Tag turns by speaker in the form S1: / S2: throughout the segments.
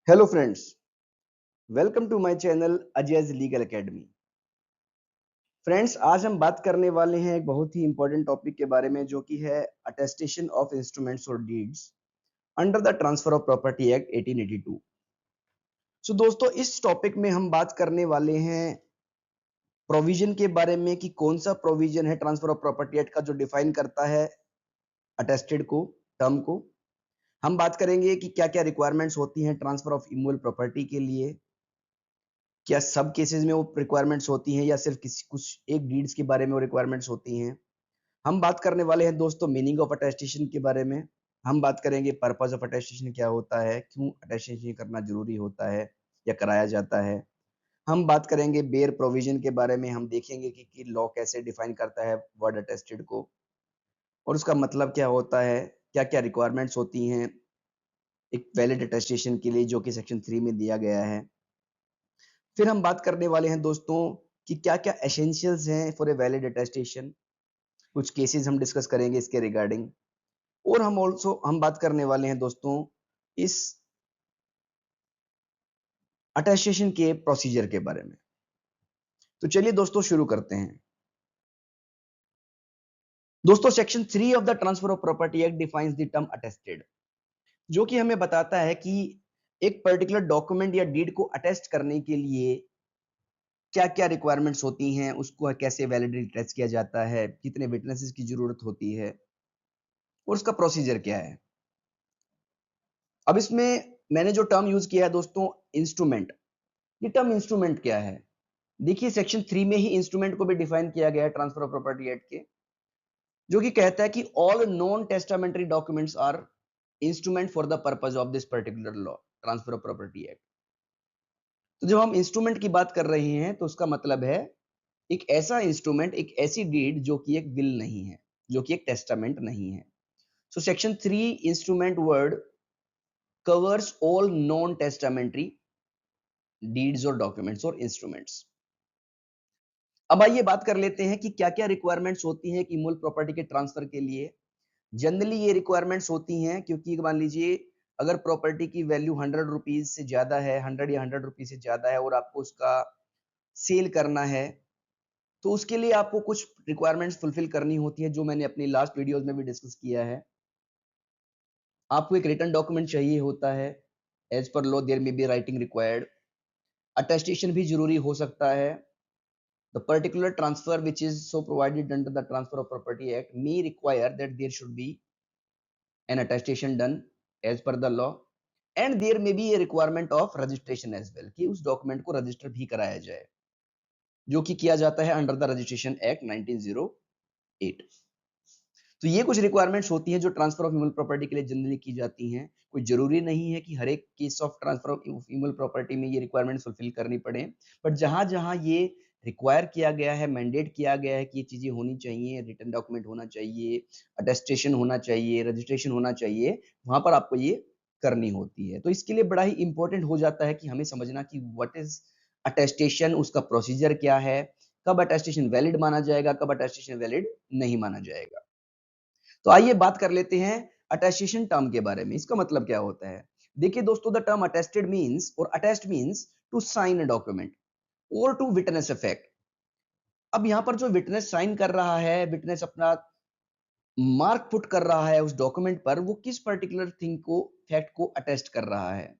S1: Hello friends, welcome to my channel Ajay's legal academy. Friends, आज हम बात करने वाले हैं एक बहुत ही इंपॉर्टेंट टॉपिक के बारे में जो कि है अटेस्टेशन ऑफ इंस्ट्रूमेंट्स और deeds under the transfer of property act 1882। सो दोस्तों, इस टॉपिक में हम बात करने वाले हैं प्रोविजन के बारे में कि कौन सा प्रोविजन है ट्रांसफर ऑफ प्रॉपर्टी एक्ट का जो डिफाइन करता है अटेस्टेड को, टर्म को। हम बात करेंगे कि क्या क्या रिक्वायरमेंट्स होती हैं ट्रांसफर ऑफ इमूवेबल प्रॉपर्टी के लिए, क्या सब केसेस में वो रिक्वायरमेंट्स होती हैं या सिर्फ किसी कुछ एक डीड्स के बारे में वो रिक्वायरमेंट्स होती हैं। हम बात करने वाले हैं दोस्तों मीनिंग ऑफ अटेस्टेशन के बारे में। हम बात करेंगे पर्पस ऑफ अटेस्टेशन क्या होता है, क्यों अटेस्टेशन करना जरूरी होता है या कराया जाता है। हम बात करेंगे बेयर प्रोविजन के बारे में। हम देखेंगे कि लॉ कैसे डिफाइन करता है वर्ड अटेस्टेड को और उसका मतलब क्या होता है, क्या क्या रिक्वायरमेंट्स होती हैं एक वैलिड अटेस्टेशन के लिए जो कि सेक्शन 3 में दिया गया है। फिर हम बात करने वाले हैं दोस्तों कि क्या-क्या एसेंशियल्स हैं फॉर ए वैलिड अटेस्टेशन। कुछ केसेस हम डिस्कस करेंगे इसके रिगार्डिंग और हम बात करने वाले हैं दोस्तों इस अटेस्टेशन के प्रोसीजर के बारे में। तो चलिए दोस्तों शुरू करते हैं। दोस्तों, section 3 of the transfer of property act defines the term attested, जो कि हमें बताता है कि एक पर्टिकुलर डॉक्यूमेंट या डीड को अटेस्ट करने के लिए क्या-क्या रिक्वायरमेंट्स होती हैं, उसको कैसे वैलिडली टेस्ट किया जाता है, कितने विटनेसेस की जरूरत होती है और उसका प्रोसीजर क्या है। अब इसमें मैंने जो टर्म यूज किया है दोस्तों, इंस्ट्रूमेंट। ये टर्म इंस्ट्रूमेंट क्या है? देखिए, सेक्शन 3 में ही इंस्ट्रूमेंट को भी डिफाइन किया गया है ट्रांसफर ऑफ प्रॉपर्टी एक्ट के, जो कि कहता है कि all non testamentary documents are instrument for the purpose of this particular law, transfer of property act. तो जब हम इंस्ट्रूमेंट की बात कर रहे हैं तो उसका मतलब है एक ऐसा इंस्ट्रूमेंट, एक ऐसी डीड जो कि एक विल नहीं है, जो कि एक टेस्टामेंट नहीं है। So section 3 instrument word covers all non-testamentary deeds और documents और instruments। अब आइए बात कर लेते हैं कि क्या-क्या रिक्वायरमेंट्स होती हैं कि मूल प्रॉपर्टी के ट्रांसफर के लिए। जनरली ये रिक्वायरमेंट्स होती हैं क्योंकि मान लीजिए अगर प्रॉपर्टी की वैल्यू 100 रुपीज से ज्यादा है, 100 या 100 रुपीज से ज्यादा है और आपको उसका सेल करना है, तो उसके लिए आपको कुछ रिक्वायरमेंट्स फुलफिल करनी होती है, जो मैंने अपनी लास्ट वीडियोस में भी डिस्कस किया है। आपको एक रिटन डॉक्यूमेंट चाहिए होता है, as per law there may be writing required. Attestation भी जरूरी हो सकता है। The particular transfer which is so provided under the Transfer of Property Act may require that there should be an attestation done as per the law, and there may be a requirement of registration as well कि उस document को register भी कराया जाए, जो कि किया जाता है अंडर द रजिस्ट्रेशन एक्ट 1908। तो ये कुछ रिक्वायरमेंट्स होती हैं जो ट्रांसफर ऑफ इमूवेबल प्रॉपर्टी के लिए जनरली की जाती हैं। कोई जरूरी नहीं है कि हर एक case of transfer of immovable property में ये रिक्वायरमेंट्स फुलफिल करनी पड़े, बट जहां जहां ये रिक्वायर किया गया है, मैंडेट किया गया है कि ये चीजें होनी चाहिए, रिटन डॉक्यूमेंट होना चाहिए, अटेस्टेशन होना चाहिए, रजिस्ट्रेशन होना चाहिए, वहां पर आपको ये करनी होती है। तो इसके लिए बड़ा ही इंपॉर्टेंट हो जाता है कि हमें समझना कि व्हाट इज अटेस्टेशन, उसका प्रोसीजर क्या है, कब अटेस्टेशन वैलिड माना जाएगा, कब अटेस्टेशन वैलिड नहीं माना जाएगा। तो आइए बात कर लेते हैं अटेस्टेशन टर्म के बारे में। इसका मतलब क्या होता है? देखिए दोस्तों, द टर्म अटेस्टेड मींस और attest means to sign a document और टू विटनेस अ फैक्ट। अब यहां पर जो विटनेस साइन कर रहा है, विटनेस अपना मार्क पुट कर रहा है उस डॉक्यूमेंट पर, वो किस पर्टिकुलर थिंग को, फैक्ट को अटेस्ट कर रहा है।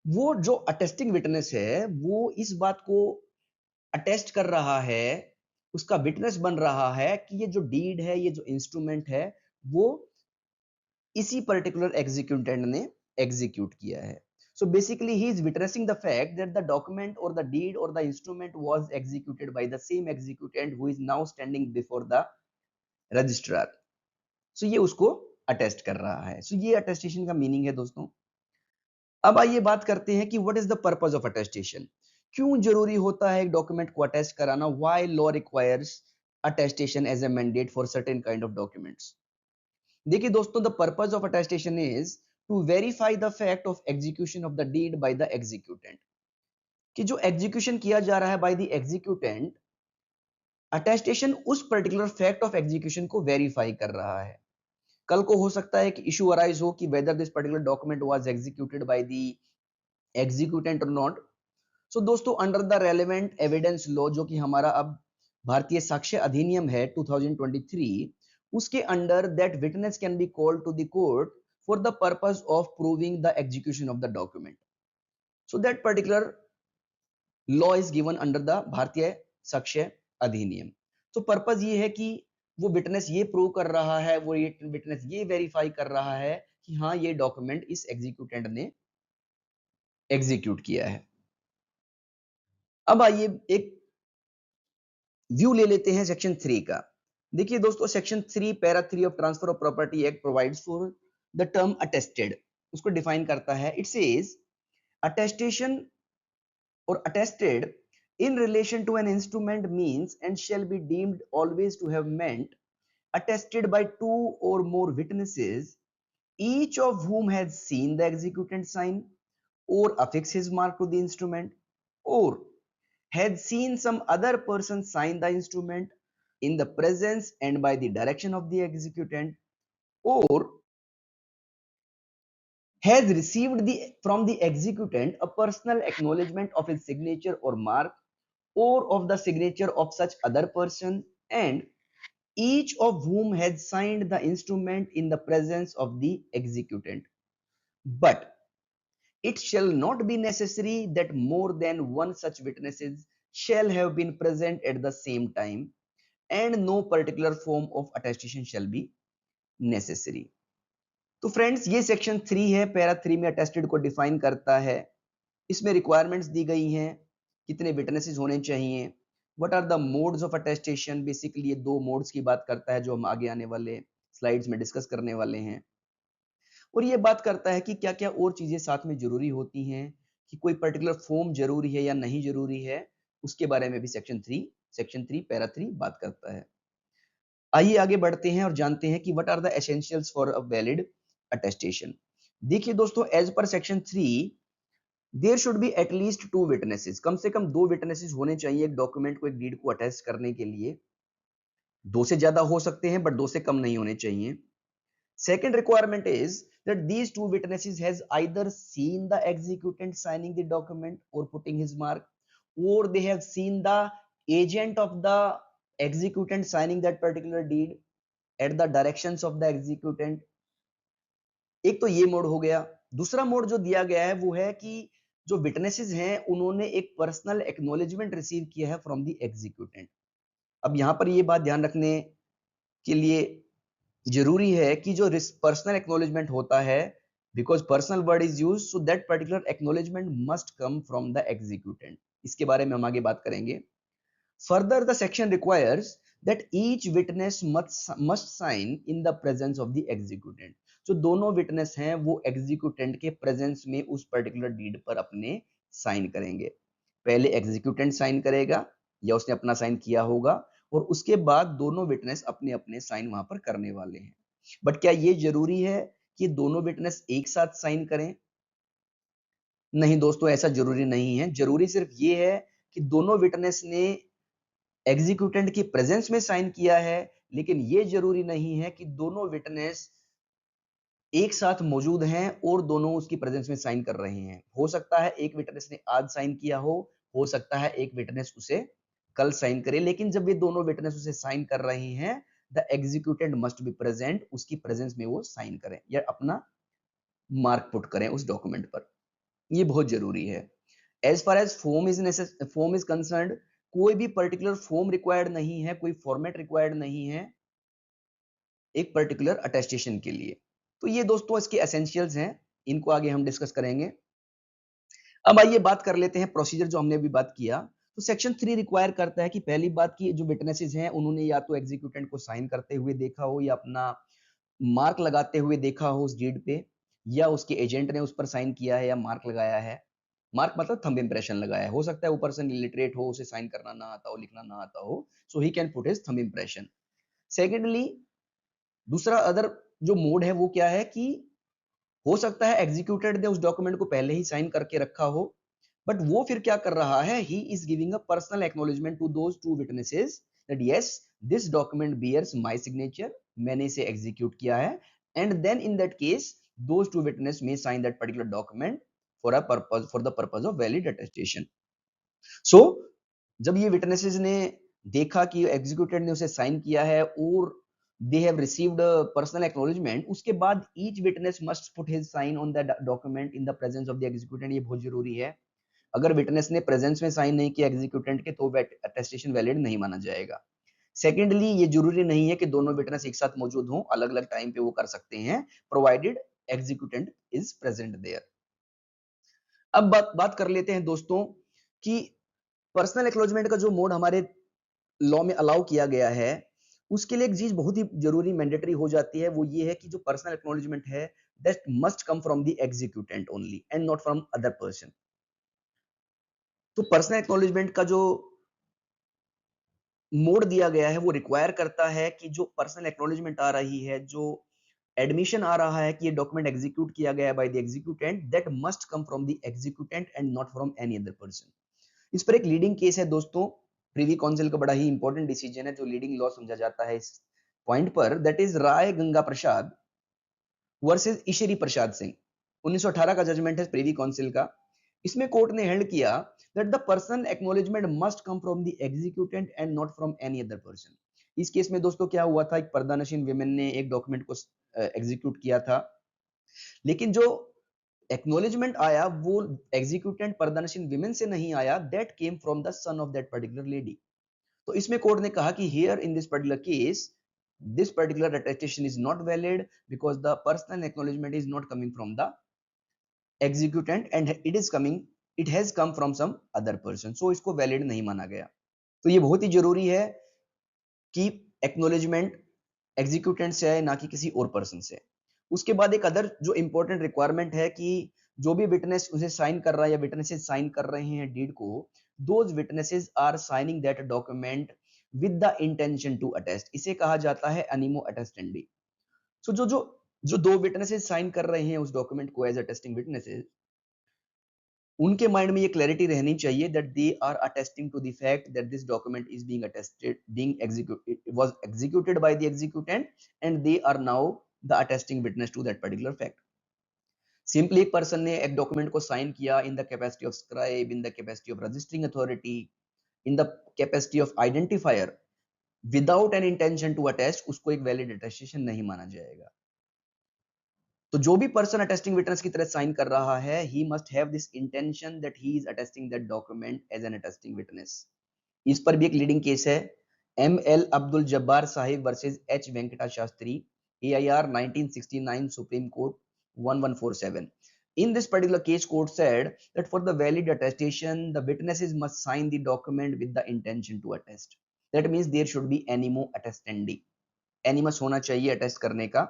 S1: वो जो अटेस्टिंग विटनेस है वो इस बात को अटेस्ट कर रहा है, उसका विटनेस बन रहा है कि ये जो डीड है, ये जो इंस्ट्रूमेंट है, वो इसी पर्टिकुलर एग्जीक्यूटेंट ने एग्जीक्यूट किया है। So basically he is witnessing the fact that the document or the deed or the instrument was executed by the same executant who is now standing before the registrar। So ये उसको attest कर रहा है। So ये attestation का meaning है दोस्तों। अब आइए बात करते हैं कि what is the purpose of attestation. क्यों जरूरी होता है एक डॉक्यूमेंट को अटेस्ट कराना? Why law requires attestation as a mandate for certain kind of documents. देखिए दोस्तों, the purpose of attestation is to verify the fact of execution of the deed by the executant. कि जो execution किया जा रहा है by the executant, attestation उस particular fact of execution को वेरीफाई कर रहा है। कल को हो सकता है कि इशू अराइज हो कि whether this particular document was executed by the executant और नॉट। सो दोस्तों under the relevant evidence law, जो कि हमारा अब भारतीय साक्ष्य अधिनियम है 2023, उसके under that witness can be called to the court for the purpose of proving the execution of the document. So that particular law is given under the Bharatiya Sakshya अधिनियम। तो पर्पस ये है कि वो विटनेस ये प्रूव कर रहा है, वो ये विटनेस ये वेरीफाई कर रहा है कि हाँ ये डॉक्यूमेंट इस एग्जीक्यूटेंट ने एग्जीक्यूट किया है। अब आइए एक व्यू ले लेते हैं सेक्शन 3 का। देखिए दोस्तों section 3 para 3 of transfer of property act provides for the term attested. उसको डिफाइन करता है। It says attestation or attested in relation to an instrument means and shall be deemed always to have meant attested by two or more witnesses, each of whom has seen the executant sign or affix his mark to the instrument, or had seen some other person sign the instrument in the presence and by the direction of the executant, or has received from the executant a personal acknowledgement of his signature or mark or of the signature of such other person, and each of whom has signed the instrument in the presence of the executant. But it shall not be necessary that more than one such witnesses shall have been present at the same time, and no particular form of attestation shall be necessary. तो friends ये section 3 है, para 3 में attested को define करता है। इसमें requirements दी गई हैं, कितने विटनेसेस होने चाहिए, what are the modes of attestation. Basically ये दो मोड्स की बात करता है जो हम आगे आने वाले स्लाइड्स में डिस्कस करने वाले हैं। और ये बात करता है कि क्या क्या और चीजें साथ में जरूरी होती हैं, कि कोई पर्टिकुलर फॉर्म जरूरी है या नहीं जरूरी है, उसके बारे में भी सेक्शन 3 पैरा 3 बात करता है। आइए आगे बढ़ते हैं और जानते हैं कि what are the essentials for a valid attestation. देखिए दोस्तों as per section 3 there should be at least 2 witnesses. कम से कम 2 विटनेसेस होने चाहिए एक डॉक्यूमेंट को, एक डीड को अटेस्ट करने के लिए। 2 से ज्यादा हो सकते हैं बट 2 से कम नहीं होने चाहिए। Second requirement is that these two witnesses has either seen the executant signing the document or putting his mark, or they have seen the agent of the executant signing that particular deed at the directions of the executant। एक तो ये mode हो गया। दूसरा mode जो दिया गया है वो है कि जो विटनेसेस हैं उन्होंने एक पर्सनल एक्नॉलेजमेंट रिसीव किया है फ्रॉम द एग्जीक्यूटेंट। अब यहां पर ये बात ध्यान रखने के लिए जरूरी है कि जो पर्सनल एक्नॉलेजमेंट होता है, because personal word is used, so that particular acknowledgement must come from the executant. इसके बारे में हम आगे बात करेंगे। Further the section requires that each witness must sign in the presence of the executant। जो दोनों विटनेस हैं वो एग्जीक्यूटेंट के प्रेजेंस में उस पर्टिकुलर डीड पर अपने साइन करेंगे। पहले एग्जीक्यूटेंट साइन करेगा या उसने अपना साइन किया होगा, और उसके बाद दोनों विटनेस अपने अपने साइन वहां पर करने वाले हैं। बट क्या ये जरूरी है कि दोनों विटनेस एक साथ साइन करें? नहीं दोस्तों, ऐसा जरूरी नहीं है। जरूरी सिर्फ ये है कि दोनों विटनेस ने एग्जीक्यूटेंट की प्रेजेंस में साइन किया है, लेकिन ये जरूरी नहीं है कि दोनों विटनेस एक साथ मौजूद हैं और दोनों उसकी प्रेजेंस में साइन कर रहे हैं। हो सकता है एक विटनेस ने आज साइन किया हो सकता है एक विटनेस उसे कल साइन करे, लेकिन जब ये दोनों विटनेस उसे साइन कर रहे हैं, the executant must be present, उसकी प्रेजेंस में वो साइन करें या अपना मार्क पुट करें उस डॉक्यूमेंट पर। ये बहुत जरूरी है। As far as form is concerned, कोई भी पर्टिकुलर फॉर्म रिक्वायर्ड नहीं है, कोई फॉर्मेट रिक्वायर्ड नहीं है एक पर्टिकुलर अटेस्टेशन के लिए। तो ये दोस्तों इसके एसेंशियल्स हैं, इनको आगे हम डिस्कस करेंगे। अब आइए बात कर लेते हैं प्रोसीजर जो हमने अभी बात किया। तो सेक्शन 3 रिक्वायर करता है कि पहली बात की जो विटनेसेस हैं उन्होंने या तो एग्जीक्यूटेंट को साइन करते हुए देखा हो या अपना मार्क लगाते हुए देखा हो उस डीड पे, या उसके एजेंट ने उस पर साइन किया है या मार्क लगाया है। मार्क मतलब थंब इंप्रेशन लगाया है। हो सकता है वो पर्सन इलिटरेट हो, उसे साइन करना ना आता हो, लिखना ना आता हो, so he can put his thumb impression. Secondly दूसरा अदर जो मोड है वो क्या है कि हो सकता है एग्जीक्यूटेड ने उस डॉक्यूमेंट को पहले ही साइन करके रखा हो, बट वो फिर क्या कर रहा है, he is giving a personal acknowledgement to those two witnesses that yes this document bears my signature, मैंने इसे एग्जीक्यूट किया है, and then in that case those two witness may sign that particular document for the purpose of valid attestation. So जब ये witnesses ने देखा कि executed ने उसे साइन किया है और they have received personal acknowledgement, उसके बाद each witness must put his sign on the document in the presence of the executant. ये बहुत जरूरी है। अगर विटनेस ने प्रेजेंस में साइन नहीं किया एग्जीक्यूटेंट के तो अटेस्टेशन वैलिड नहीं माना जाएगा। सेकेंडली, ये जरूरी नहीं है कि दोनों विटनेस एक साथ मौजूद हों, अलग अलग टाइम पे वो कर सकते हैं, provided executant is present there. अब बात कर लेते हैं दोस्तों कि पर्सनल एक्नॉलेजमेंट का जो मोड हमारे लॉ में अलाउ किया गया है, उसके लिए एक चीज बहुत ही जरूरी मैंडेटरी हो जाती है, वो ये है कि जो पर्सनल एक्नॉलेजमेंट है that must come from the executant only and not from other person. तो पर्सनल एक्नॉलेजमेंट का जो मोड दिया गया है वो रिक्वायर करता है कि जो पर्सनल एक्नॉलेजमेंट आ रही है, जो एडमिशन आ रहा है कि ये डॉक्यूमेंट एग्जीक्यूट किया गया है by the executant, that must come from the executant and not from any other person. इस पर एक लीडिंग केस है दोस्तों, प्रीवी काउंसिल का बड़ा ही इंपॉर्टेंट डिसीजन है जो लीडिंग लॉ समझा जाता है इस पॉइंट पर, that is Rai Ganga Prasad versus Ishri Prasad Singh. 1918 का जजमेंट है प्रीवी काउंसिल का। इसमें कोर्ट ने हेल्ड किया that the person acknowledgement must come from the executant and not from any other person. इस केस में दोस्तों क्या हुआ था, एक पर्दानशीन विमेन ने एक डॉक्यूमेंट को एग्जीक्यूट किया था, लेकिन जो एक्नॉलेजमेंट आया वो एग्जीक्यूटेंट पर्दानशीन विमेन से नहीं आया, that came from the son of that particular lady. तो इसमें कोर्ट ने कहा कि here in this particular case this particular attestation is not valid because the personal acknowledgement is not coming from the executant and it has come from some other person, so इसको valid नहीं माना गया। तो ये बहुत ही जरूरी है कि एक्नॉलेजमेंट एग्जीक्यूटेंट से आए ना कि किसी और पर्सन से। उसके बाद एक अदर जो इंपॉर्टेंट रिक्वायरमेंट है कि जो भी विटनेस उसे साइन कर रहा है या विटनेसेस साइन कर रहे हैं डीड को, those witnesses are signing that document with the intention to attest. इसे कहा जाता है एनिमो अटेस्टेंडी। सो जो दो विटनेसेस साइन कर रहे हैं उस डॉक्यूमेंट को एज अटेस्टिंग विटनेसेस, उनके माइंड में ये क्लैरिटी रहनी चाहिए that they are attesting to the fact that this document is being attested being executed was executed by the executant and they are now the attesting witness to that particular fact. Simply एक person ने एक document को sign किया in the capacity of scribe, in the capacity of registering authority, in the capacity of identifier without an intention to attest, उसको एक valid attestation नहीं माना जाएगा। तो जो भी पर्सन अटेस्टिंग विटनेस की तरह साइन कर रहा है, he must have this intention that he is attesting that document as an attesting witness. इस पर भी एक लीडिंग केस है, M L Abdul Jabbar Sahib versus H Venkata Shastri, AIR 1969, Supreme Court 1147। In this particular case, court said that for the valid attestation, the witnesses must sign the document with the intention to attest. That means there should be animo attestendi. Animus होना चाहिए attest करने का।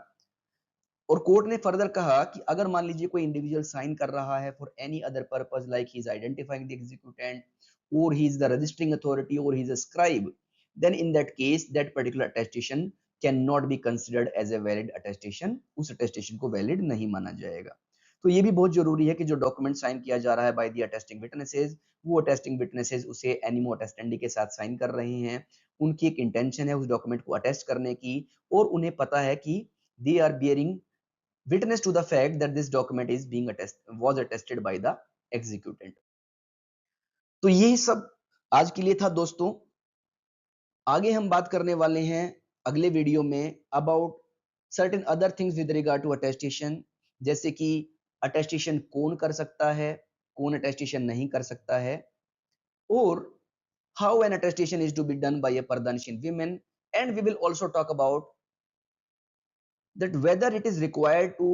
S1: और court ने further कहा कि अगर मान लीजिए कोई इंडिविजुअल साइन कर रहा है for any other purpose like he is identifying the executant और he is the registering authority और he is a scribe, then in that case that particular attestation can not be considered as a valid attestation. उस attestation को valid नहीं माना जाएगा। तो ये भी बहुत जरूरी है कि जो डॉक्यूमेंट साइन किया जा रहा है बाय द अटेस्टिंग विटनेसेस, वो अटेस्टिंग विटनेसेस उसे एनिमो अटेस्टेंडी के साथ साइन कर रहे हैं, उनकी एक इंटेंशन है उस डॉक्यूमेंट को अटेस्ट करने की और उन्हें पता है कि they are bearing witness to the fact that this document is being was attested by the executant। तो यही सब आज के लिए था दोस्तों। आगे हम बात करने वाले हैं अगले वीडियो में about certain other things with regard to attestation, जैसे कि अटेस्टेशन कौन कर सकता है, कौन अटेस्टेशन नहीं कर सकता है, और how an attestation is to be done by a pardanashin women, and we will also talk about that whether it is required to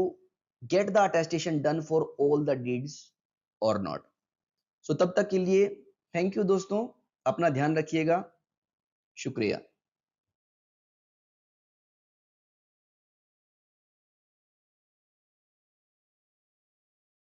S1: get the attestation done for all the deeds or not। so तब तक के लिए thank you दोस्तों, अपना ध्यान रखिएगा, शुक्रिया।